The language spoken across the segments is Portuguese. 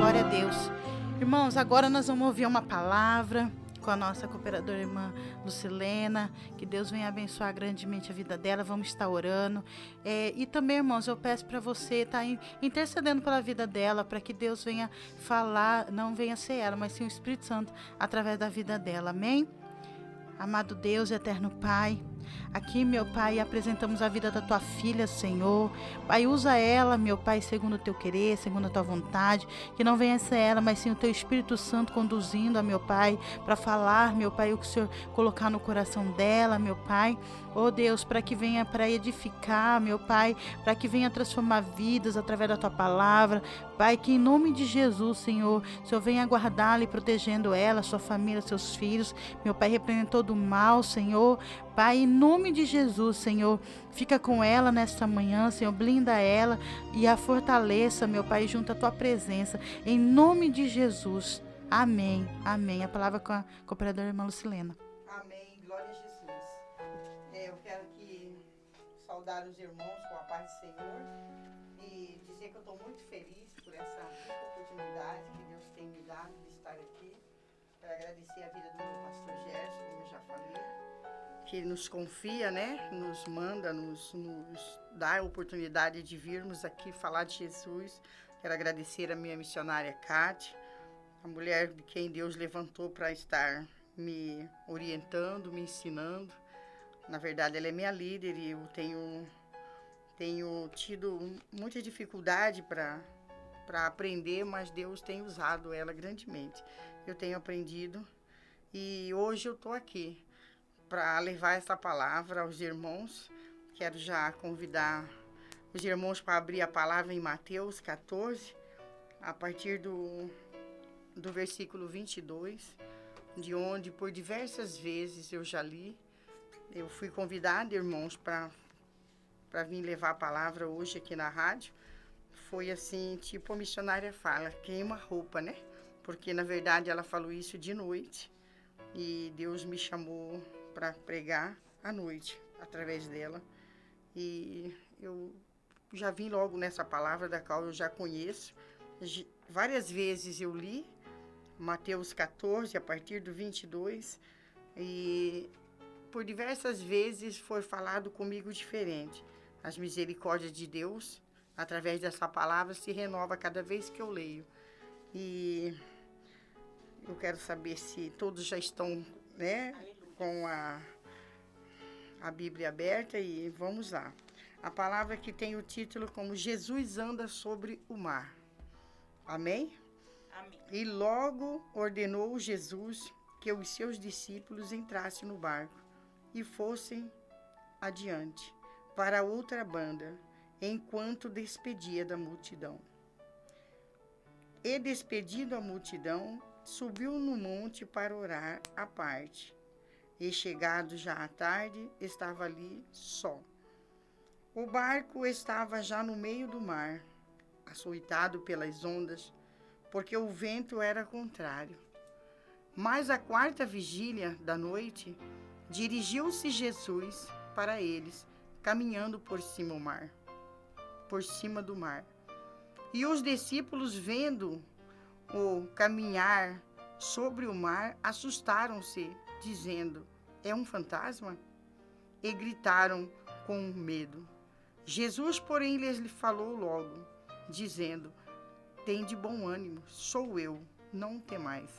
glória a Deus. Irmãos, agora nós vamos ouvir uma palavra com a nossa cooperadora irmã Lucilena, que Deus venha abençoar grandemente a vida dela, vamos estar orando, e também, irmãos, eu peço para você estar intercedendo pela vida dela, para que Deus venha falar, não venha ser ela, mas sim o Espírito Santo, através da vida dela, amém? Amado Deus, eterno Pai, aqui, meu Pai, apresentamos a vida da Tua filha, Senhor. Pai, usa ela, meu Pai, segundo o Teu querer, segundo a Tua vontade, que não venha ser ela, mas sim o Teu Espírito Santo conduzindo-a, meu Pai, para falar, meu Pai, o que o Senhor colocar no coração dela, meu Pai. Oh Deus, para que venha para edificar, meu Pai, para que venha transformar vidas através da Tua palavra. Pai, que em nome de Jesus, Senhor, o Senhor venha guardá-la e protegendo ela, sua família, seus filhos. Meu Pai, repreende todo o mal, Senhor. Pai, em nome de Jesus, Senhor, fica com ela nesta manhã, Senhor, blinda ela e a fortaleça, meu Pai, junto à Tua presença, em nome de Jesus. Amém, amém. A palavra com a cooperadora irmã Lucilena. Amém, glória a Jesus. Eu quero aqui saudar os irmãos com a paz do Senhor e dizer que eu estou muito feliz por essa oportunidade que Deus tem me dado de estar aqui. Quero agradecer a vida do meu pastor Gerson, como eu já falei, que ele nos confia, né? Nos manda, nos dá a oportunidade de virmos aqui falar de Jesus. Quero agradecer a minha missionária Cátia, a mulher de quem Deus levantou para estar me orientando, me ensinando. Na verdade, ela é minha líder e eu tenho tido muita dificuldade para aprender, mas Deus tem usado ela grandemente. Eu tenho aprendido e hoje eu estou aqui para levar essa palavra aos irmãos. Quero já convidar os irmãos para abrir a palavra em Mateus 14, a partir do versículo 22, de onde por diversas vezes eu já li. Eu fui convidada, irmãos, para vir levar a palavra hoje aqui na rádio. Foi assim, tipo a missionária fala, queima roupa, né? Porque, na verdade, ela falou isso de noite. E Deus me chamou para pregar à noite, através dela. E eu já vim logo nessa palavra, da qual eu já conheço. Várias vezes eu li Mateus 14, a partir do 22. E por diversas vezes foi falado comigo diferente. As misericórdias de Deus, através dessa palavra, se renova cada vez que eu leio. E eu quero saber se todos já estão, né, com a Bíblia aberta e vamos lá. A palavra que tem o título como Jesus anda sobre o mar. Amém? Amém. E logo ordenou Jesus que os seus discípulos entrassem no barco e fossem adiante para outra banda, enquanto despedia da multidão. E despedindo a multidão, subiu no monte para orar à parte. E chegado já à tarde, estava ali só. O barco estava já no meio do mar, açoitado pelas ondas, porque o vento era contrário. Mas à quarta vigília da noite, dirigiu-se Jesus para eles, caminhando por cima do mar. E os discípulos, vendo-o caminhar sobre o mar, assustaram-se, dizendo: é um fantasma? E gritaram com medo. Jesus, porém, lhes falou logo, dizendo: tende bom ânimo, sou eu, não temais.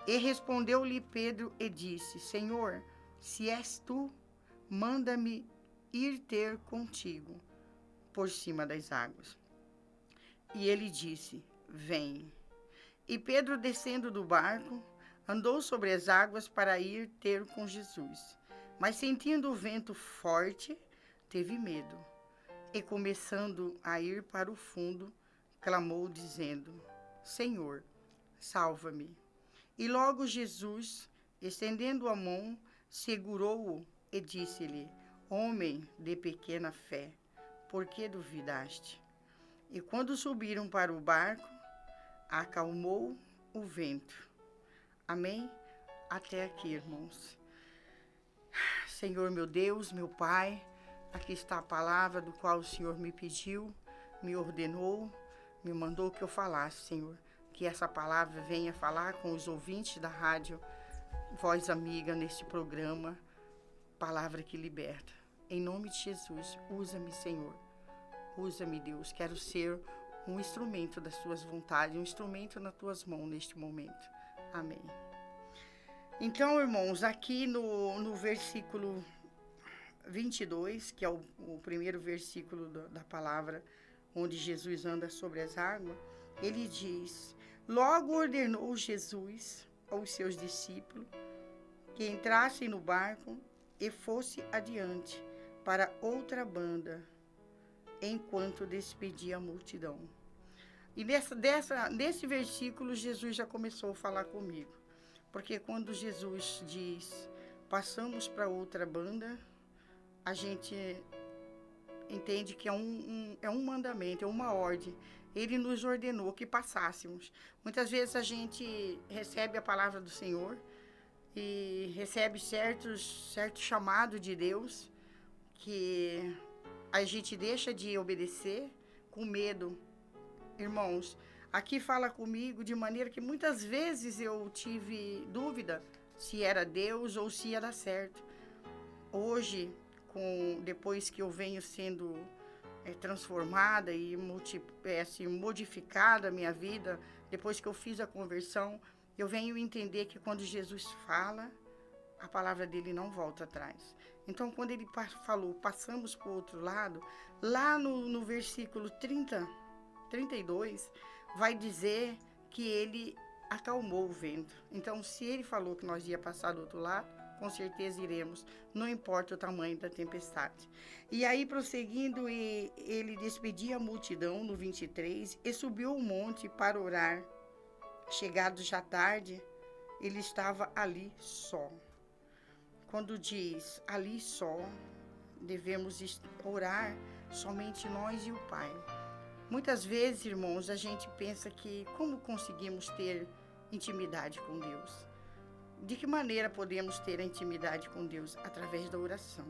E respondeu-lhe Pedro e disse: Senhor, se és tu, manda-me ir ter contigo por cima das águas. E ele disse: vem. E Pedro, descendo do barco, andou sobre as águas para ir ter com Jesus. Mas sentindo o vento forte, teve medo. E começando a ir para o fundo, clamou dizendo: Senhor, salva-me. E logo Jesus, estendendo a mão, segurou-o e disse-lhe: homem de pequena fé, por que duvidaste? E quando subiram para o barco, acalmou o vento. Amém? Até aqui, irmãos. Senhor, meu Deus, meu Pai, aqui está a palavra do qual o Senhor me pediu, me ordenou, me mandou que eu falasse, Senhor, que essa palavra venha falar com os ouvintes da rádio Voz Amiga neste programa, palavra que liberta. Em nome de Jesus, usa-me, Senhor. Usa-me, Deus. Quero ser um instrumento das tuas vontades, um instrumento nas tuas mãos neste momento. Amém. Então, irmãos, aqui no versículo 22, que é o primeiro versículo da palavra, onde Jesus anda sobre as águas, ele diz: logo ordenou Jesus aos seus discípulos que entrassem no barco e fosse adiante para outra banda, enquanto despedia a multidão. E nesse versículo, Jesus já começou a falar comigo. Porque quando Jesus diz, passamos para outra banda, a gente entende que é um mandamento, é uma ordem. Ele nos ordenou que passássemos. Muitas vezes a gente recebe a palavra do Senhor e recebe certo chamado de Deus, que a gente deixa de obedecer com medo. Irmãos, aqui fala comigo de maneira que muitas vezes eu tive dúvida se era Deus ou se ia dar certo. Hoje, depois que eu venho sendo transformada e modificada a minha vida, depois que eu fiz a conversão, eu venho entender que quando Jesus fala, a palavra dele não volta atrás. Então, quando ele falou, passamos para o outro lado, lá no versículo 32, vai dizer que ele acalmou o vento. Então, se ele falou que nós ia passar do outro lado, com certeza iremos, não importa o tamanho da tempestade. E aí, prosseguindo, ele despedia a multidão, no 23, e subiu o monte para orar. Chegado já tarde, ele estava ali só. Quando diz ali só, devemos orar somente nós e o Pai. Muitas vezes, irmãos, a gente pensa que como conseguimos ter intimidade com Deus? De que maneira podemos ter a intimidade com Deus? Através da oração.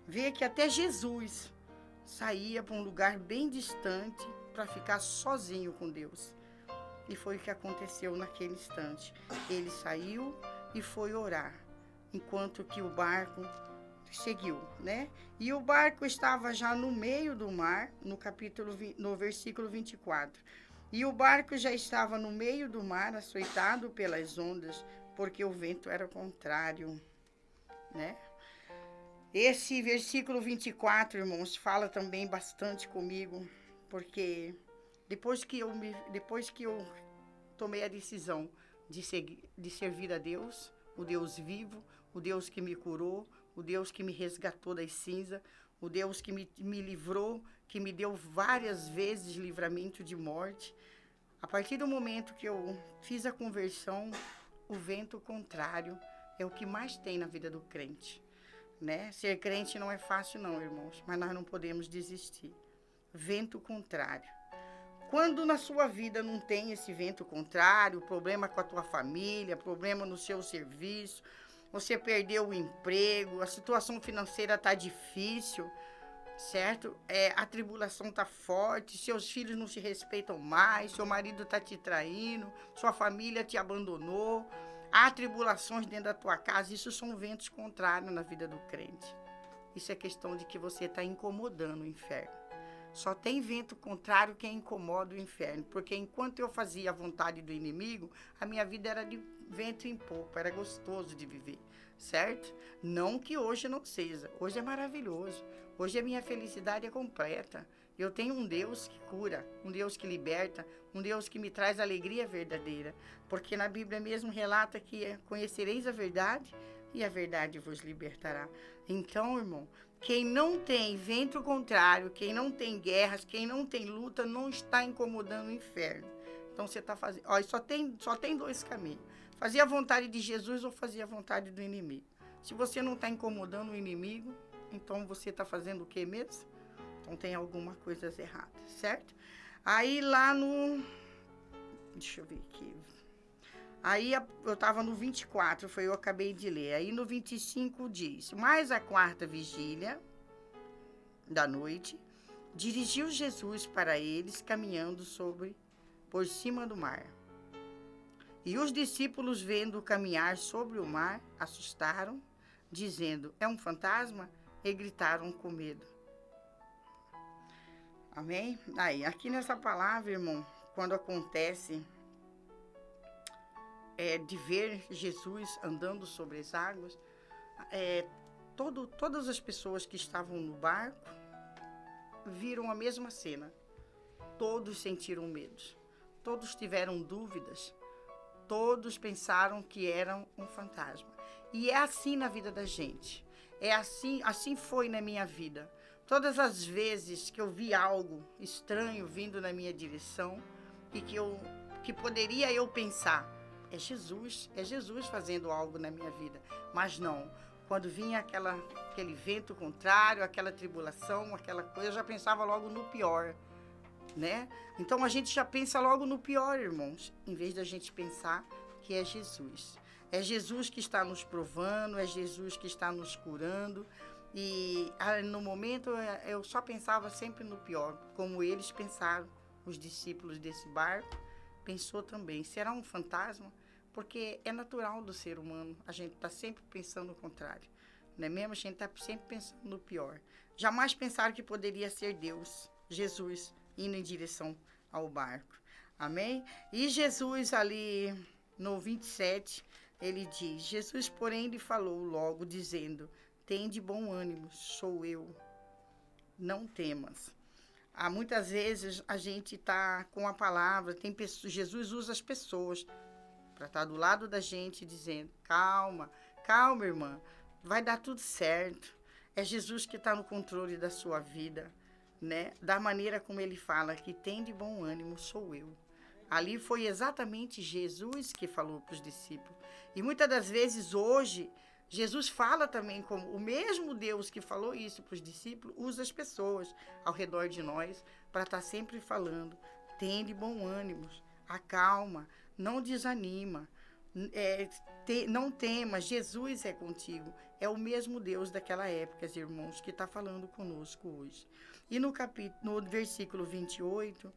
Vê que até Jesus saía para um lugar bem distante para ficar sozinho com Deus. E foi o que aconteceu naquele instante. Ele saiu e foi orar, enquanto que o barco seguiu, né? E o barco estava já no meio do mar, no versículo 24. E o barco já estava no meio do mar, açoitado pelas ondas, porque o vento era contrário, né? Esse versículo 24, irmãos, fala também bastante comigo, porque depois que eu tomei a decisão de servir a Deus, o Deus vivo, o Deus que me curou, o Deus que me resgatou das cinzas, o Deus que me livrou, que me deu várias vezes livramento de morte. A partir do momento que eu fiz a conversão, o vento contrário é o que mais tem na vida do crente, né? Ser crente não é fácil não, irmãos, mas nós não podemos desistir. Vento contrário. Quando na sua vida não tem esse vento contrário, problema com a tua família, problema no seu serviço, você perdeu o emprego, a situação financeira está difícil, certo? A tribulação está forte, seus filhos não se respeitam mais, seu marido está te traindo, sua família te abandonou, há tribulações dentro da tua casa, isso são ventos contrários na vida do crente. Isso é questão de que você está incomodando o inferno. Só tem vento contrário que incomoda o inferno, porque enquanto eu fazia a vontade do inimigo, a minha vida era de vento em popa, era gostoso de viver, certo? Não que hoje não seja, hoje é maravilhoso, hoje a minha felicidade é completa. Eu tenho um Deus que cura, um Deus que liberta, um Deus que me traz alegria verdadeira, porque na Bíblia mesmo relata que conhecereis a verdade e a verdade vos libertará. Então, irmão, quem não tem vento contrário, quem não tem guerras, quem não tem luta, não está incomodando o inferno. Então você está fazendo. Ó, só tem dois caminhos: fazer a vontade de Jesus ou fazer a vontade do inimigo. Se você não está incomodando o inimigo, então você está fazendo o quê mesmo? Então tem alguma coisa errada, certo? Aí lá no. Deixa eu ver aqui. Aí eu estava no 24, eu acabei de ler. Aí no 25 diz: mas a quarta vigília da noite, Dirigiu Jesus para eles, caminhando por cima do mar. E os discípulos, vendo caminhar sobre o mar, assustaram, dizendo: é um fantasma? E gritaram com medo. Amém? Aí, aqui nessa palavra, irmão, quando acontece de ver Jesus andando sobre as águas, todas as pessoas que estavam no barco viram a mesma cena. Todos sentiram medo, todos tiveram dúvidas, todos pensaram que eram um fantasma. E é assim na vida da gente. É assim foi na minha vida. Todas as vezes que eu vi algo estranho vindo na minha direção e que poderia eu pensar, é Jesus fazendo algo na minha vida. Mas não, quando vinha aquele vento contrário, aquela tribulação, aquela coisa, eu já pensava logo no pior, né? Então a gente já pensa logo no pior, irmãos, em vez da gente pensar que é Jesus. É Jesus que está nos provando, é Jesus que está nos curando. E no momento eu só pensava sempre no pior, como eles pensaram, os discípulos desse barco, pensou também, será um fantasma? Porque é natural do ser humano, a gente está sempre pensando o contrário, não é mesmo? A gente está sempre pensando no pior. Jamais pensaram que poderia ser Deus, Jesus, indo em direção ao barco. Amém? E Jesus ali no 27, ele diz, Jesus, porém, lhe falou logo, dizendo, tende bom ânimo, sou eu, não temas. Muitas vezes a gente está com a palavra, Jesus usa as pessoas para estar do lado da gente dizendo, calma, calma, irmã, vai dar tudo certo. É Jesus que está no controle da sua vida, né? Da maneira como ele fala, que tem de bom ânimo, sou eu. Ali foi exatamente Jesus que falou para os discípulos. E muitas das vezes hoje, Jesus fala também como o mesmo Deus que falou isso para os discípulos, usa as pessoas ao redor de nós para estar sempre falando, tem de bom ânimo, acalma, não desanima, não temas, Jesus é contigo. É o mesmo Deus daquela época, irmãos, que está falando conosco hoje. E no versículo 28,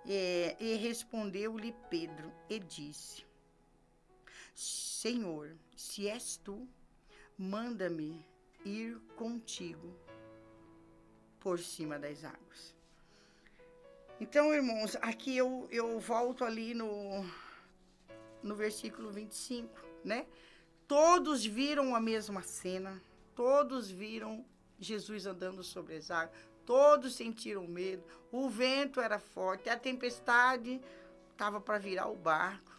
e respondeu-lhe Pedro e disse, Senhor, se és tu, manda-me ir contigo por cima das águas. Então, irmãos, aqui eu volto ali no versículo 25, né? Todos viram a mesma cena, todos viram Jesus andando sobre as águas, todos sentiram medo, o vento era forte, a tempestade estava para virar o barco,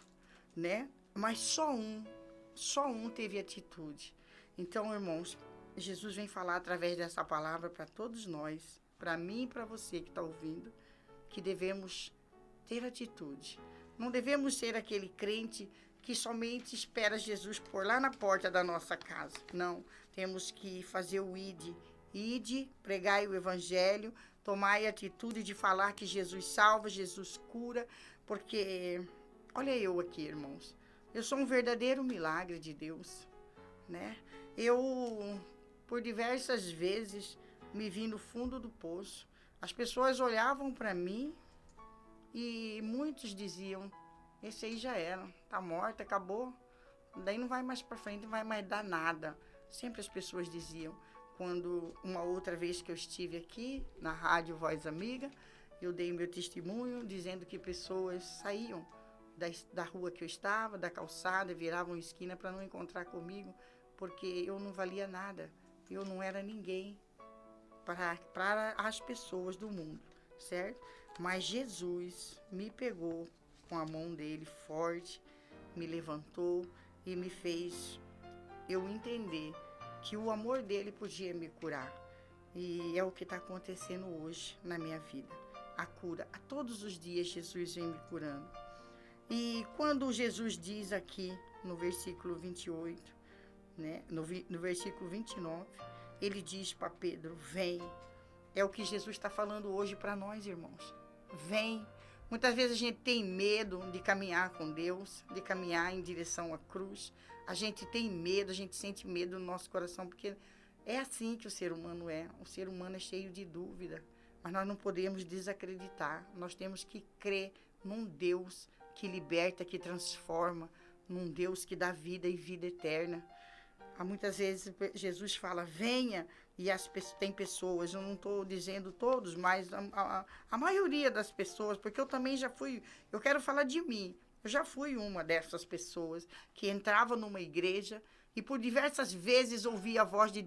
né? Mas só um teve atitude. Então, irmãos, Jesus vem falar através dessa palavra para todos nós, para mim e para você que está ouvindo, que devemos ter atitude. Não devemos ser aquele crente que somente espera Jesus por lá na porta da nossa casa. Não, temos que fazer o ide, pregai o evangelho, tomai a atitude de falar que Jesus salva, Jesus cura, porque, olha eu aqui, irmãos, eu sou um verdadeiro milagre de Deus, né? Eu, por diversas vezes, me vi no fundo do poço. As pessoas olhavam para mim e muitos diziam, esse aí já era, tá morto, acabou, daí não vai mais para frente, não vai mais dar nada. Sempre as pessoas diziam. Quando uma outra vez que eu estive aqui na rádio Voz Amiga, eu dei meu testemunho dizendo que pessoas saíam da rua que eu estava, da calçada, viravam esquina para não encontrar comigo, porque eu não valia nada, eu não era ninguém para as pessoas do mundo, certo? Mas Jesus me pegou com a mão dele forte, me levantou e me fez eu entender que o amor dele podia me curar. E é o que está acontecendo hoje na minha vida. A cura. A todos os dias Jesus vem me curando. E quando Jesus diz aqui no versículo 28, né, no versículo 29, ele diz para Pedro, vem. É o que Jesus está falando hoje para nós, irmãos. Vem. Muitas vezes a gente tem medo de caminhar com Deus, de caminhar em direção à cruz. A gente tem medo, a gente sente medo no nosso coração, porque é assim que o ser humano é. O ser humano é cheio de dúvida. Mas nós não podemos desacreditar. Nós temos que crer num Deus que liberta, que transforma, num Deus que dá vida e vida eterna. Há muitas vezes Jesus fala, venha, e tem pessoas, eu não estou dizendo todos, mas a maioria das pessoas, porque eu também já fui, eu quero falar de mim, eu já fui uma dessas pessoas que entrava numa igreja e por diversas vezes ouvia a voz de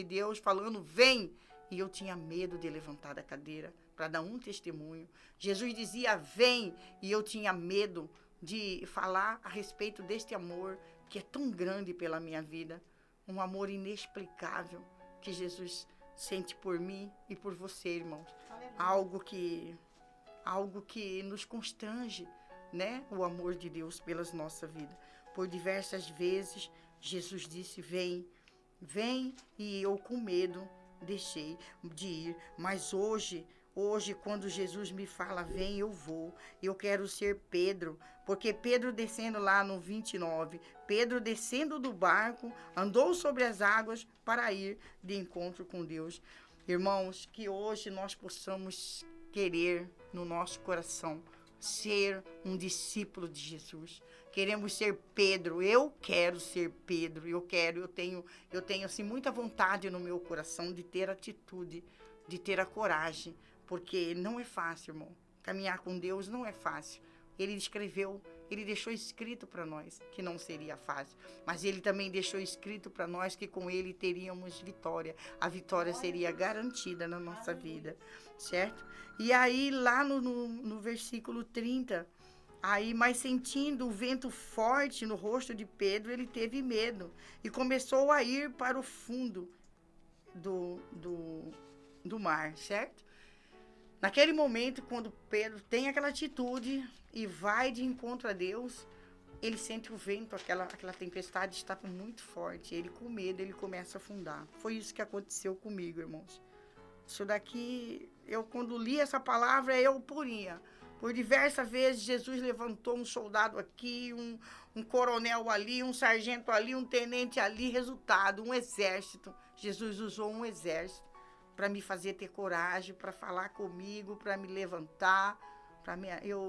Deus falando, vem, e eu tinha medo de levantar da cadeira para dar um testemunho. Jesus dizia, vem, e eu tinha medo de falar a respeito deste amor que é tão grande pela minha vida, um amor inexplicável que Jesus sente por mim e por você, irmãos. Algo que nos constrange, né? O amor de Deus pelas nossas vidas. Por diversas vezes, Jesus disse, vem, vem, e eu com medo deixei de ir, mas hoje, quando Jesus me fala, vem, eu vou. Eu quero ser Pedro, porque Pedro descendo lá no 29, Pedro descendo do barco, andou sobre as águas para ir de encontro com Deus. Irmãos, que hoje nós possamos querer no nosso coração ser um discípulo de Jesus. Queremos ser Pedro. Eu quero ser Pedro. Eu tenho assim muita vontade no meu coração de ter atitude, de ter a coragem, porque não é fácil, irmão. Caminhar com Deus não é fácil. Ele deixou escrito para nós que não seria fácil, mas ele também deixou escrito para nós que com ele teríamos vitória. A vitória seria garantida na nossa vida, certo? E aí, lá no versículo 30, aí, mas sentindo o vento forte no rosto de Pedro, ele teve medo e começou a ir para o fundo do mar, certo? Naquele momento, quando Pedro tem aquela atitude e vai de encontro a Deus, ele sente o vento, aquela tempestade está muito forte. Ele, com medo, ele começa a afundar. Foi isso que aconteceu comigo, irmãos. Isso daqui, eu quando li essa palavra, eu purinha. Por diversas vezes, Jesus levantou um soldado aqui, um coronel ali, um sargento ali, um tenente ali. Resultado, um exército. Jesus usou um exército para me fazer ter coragem, para falar comigo, para me levantar.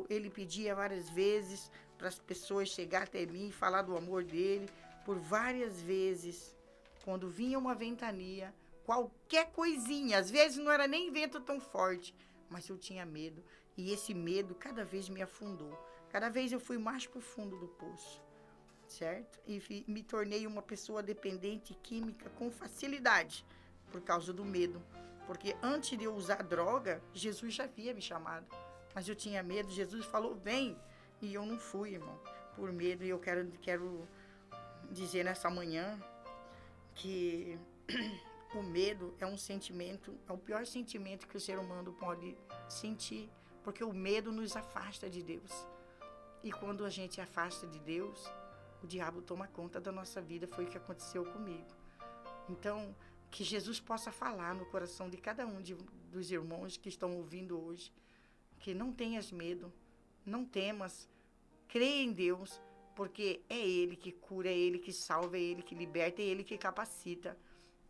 Ele pedia várias vezes para as pessoas chegarem até mim e falar do amor dele. Por várias vezes, quando vinha uma ventania, qualquer coisinha, às vezes não era nem vento tão forte, mas eu tinha medo. E esse medo cada vez me afundou. Cada vez eu fui mais para o fundo do poço, certo? E me tornei uma pessoa dependente química com facilidade, por causa do medo. Porque antes de eu usar droga, Jesus já havia me chamado. Mas eu tinha medo, Jesus falou, vem. E eu não fui, irmão, por medo. E eu quero dizer nessa manhã que o medo é um sentimento, é o pior sentimento que o ser humano pode sentir. Porque o medo nos afasta de Deus. E quando a gente afasta de Deus, o diabo toma conta da nossa vida. Foi o que aconteceu comigo. Então, que Jesus possa falar no coração de cada um dos irmãos que estão ouvindo hoje. Que não tenhas medo, não temas, creia em Deus, porque é Ele que cura, é Ele que salva, é Ele que liberta, é Ele que capacita,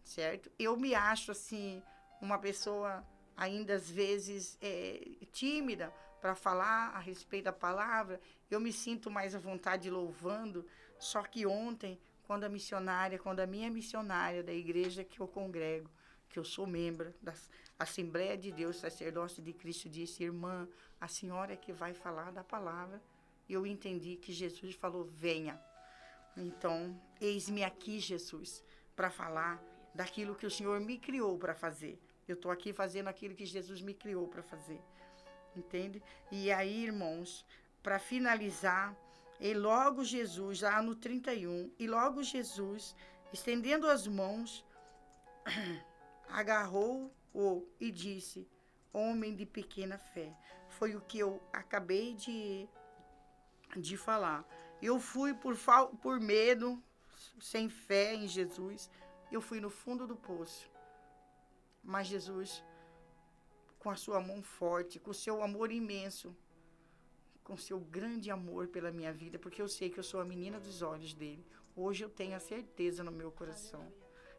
certo? Eu me acho, assim, uma pessoa ainda às vezes tímida para falar a respeito da palavra. Eu me sinto mais à vontade louvando, só que ontem, quando a minha missionária da igreja que eu congrego, que eu sou membro da Assembleia de Deus, Sacerdócio de Cristo, disse, irmã, a senhora é que vai falar da palavra. E eu entendi que Jesus falou, venha. Então, eis-me aqui, Jesus, para falar daquilo que o Senhor me criou para fazer. Eu estou aqui fazendo aquilo que Jesus me criou para fazer. Entende? E aí, irmãos, para finalizar, e logo Jesus, lá no 31, e logo Jesus, estendendo as mãos, agarrou-o e disse, homem de pequena fé. Foi o que eu acabei de falar. Eu fui por medo, sem fé em Jesus, eu fui no fundo do poço. Mas Jesus, com a sua mão forte, com o seu amor imenso, com o seu grande amor pela minha vida, porque eu sei que eu sou a menina dos olhos dele. Hoje eu tenho a certeza no meu coração.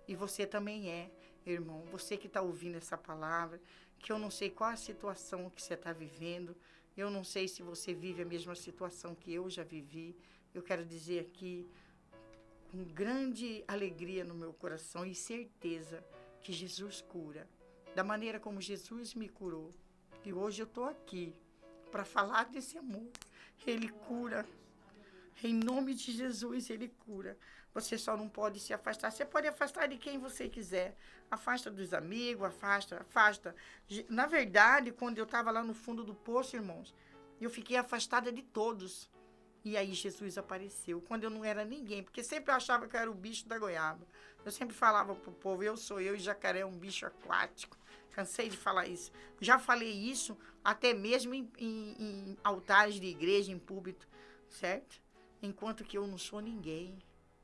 E você também é, irmão. Você que está ouvindo essa palavra, que eu não sei qual a situação que você está vivendo, eu não sei se você vive a mesma situação que eu já vivi. Eu quero dizer aqui, com grande alegria no meu coração e certeza, que Jesus cura, da maneira como Jesus me curou. E hoje eu estou aqui para falar desse amor. Ele cura. Em nome de Jesus, Ele cura. Você só não pode se afastar. Você pode afastar de quem você quiser. Afasta dos amigos, afasta. Na verdade, quando eu estava lá no fundo do poço, irmãos, eu fiquei afastada de todos. E aí Jesus apareceu, quando eu não era ninguém, porque sempre eu achava que eu era o bicho da goiaba. Eu sempre falava pro povo, eu sou eu e jacaré é um bicho aquático. Cansei de falar isso. Já falei isso até mesmo em altares de igreja, em púlpito, certo? Enquanto que eu não sou ninguém.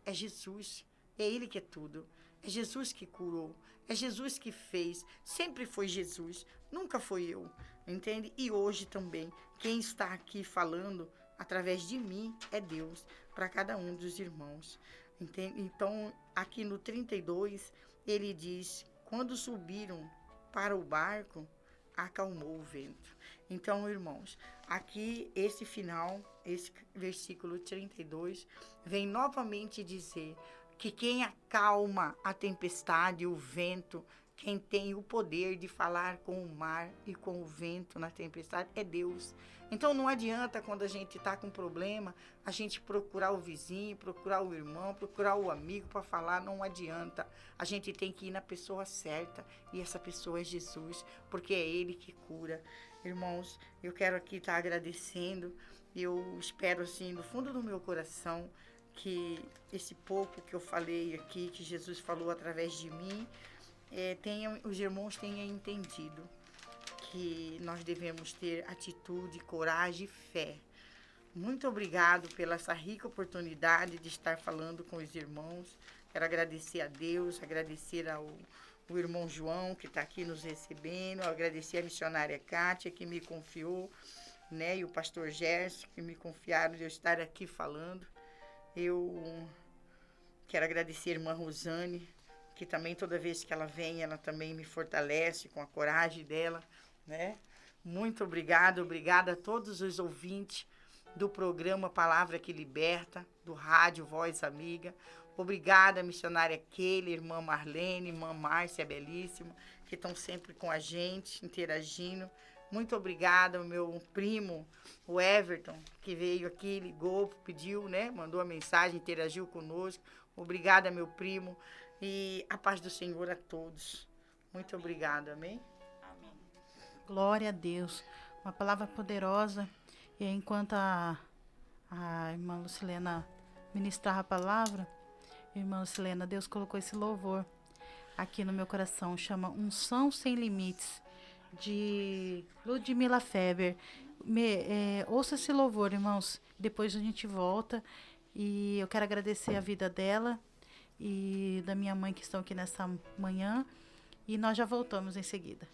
É Jesus. É Ele que é tudo. É Jesus que curou. É Jesus que fez. Sempre foi Jesus. Nunca foi eu. Entende? E hoje também. Quem está aqui falando através de mim é Deus. Para cada um dos irmãos. Entende? Então, aqui no 32, ele diz: quando subiram para o barco, acalmou o vento. Então, irmãos, aqui esse final, esse versículo 32, vem novamente dizer que quem acalma a tempestade, o vento, quem tem o poder de falar com o mar e com o vento na tempestade é Deus. Então não adianta quando a gente está com problema, a gente procurar o vizinho, procurar o irmão, procurar o amigo para falar, não adianta. A gente tem que ir na pessoa certa e essa pessoa é Jesus, porque é Ele que cura. Irmãos, eu quero aqui estar agradecendo, eu espero assim, do fundo do meu coração, que esse pouco que eu falei aqui, que Jesus falou através de mim, os irmãos tenham entendido que nós devemos ter atitude, coragem e fé. Muito obrigado pela essa rica oportunidade de estar falando com os irmãos. Quero agradecer a Deus, agradecer ao irmão João, que está aqui nos recebendo, agradecer a missionária Kátia, que me confiou, né, e o pastor Gerson, que me confiaram de eu estar aqui falando. Eu quero agradecer a irmã Rosane, que também toda vez que ela vem, ela também me fortalece com a coragem dela, né? Muito obrigada a todos os ouvintes do programa Palavra que Liberta, do Rádio Voz Amiga. Obrigada, missionária Keila, irmã Marlene, irmã Márcia Belíssima, que estão sempre com a gente, interagindo. Muito obrigada ao meu primo, o Everton, que veio aqui, ligou, pediu, né? Mandou a mensagem, interagiu conosco. Obrigada, meu primo. E a paz do Senhor a todos. Muito obrigada, amém? Amém. Glória a Deus. Uma palavra poderosa. E enquanto a irmã Lucilena ministrava a palavra, irmã Lucilena, Deus colocou esse louvor aqui no meu coração. Chama Unção Sem Limites, de Ludmila Feber. Ouça esse louvor, irmãos. Depois a gente volta. E eu quero agradecer a vida dela e da minha mãe que estão aqui nessa manhã. E nós já voltamos em seguida.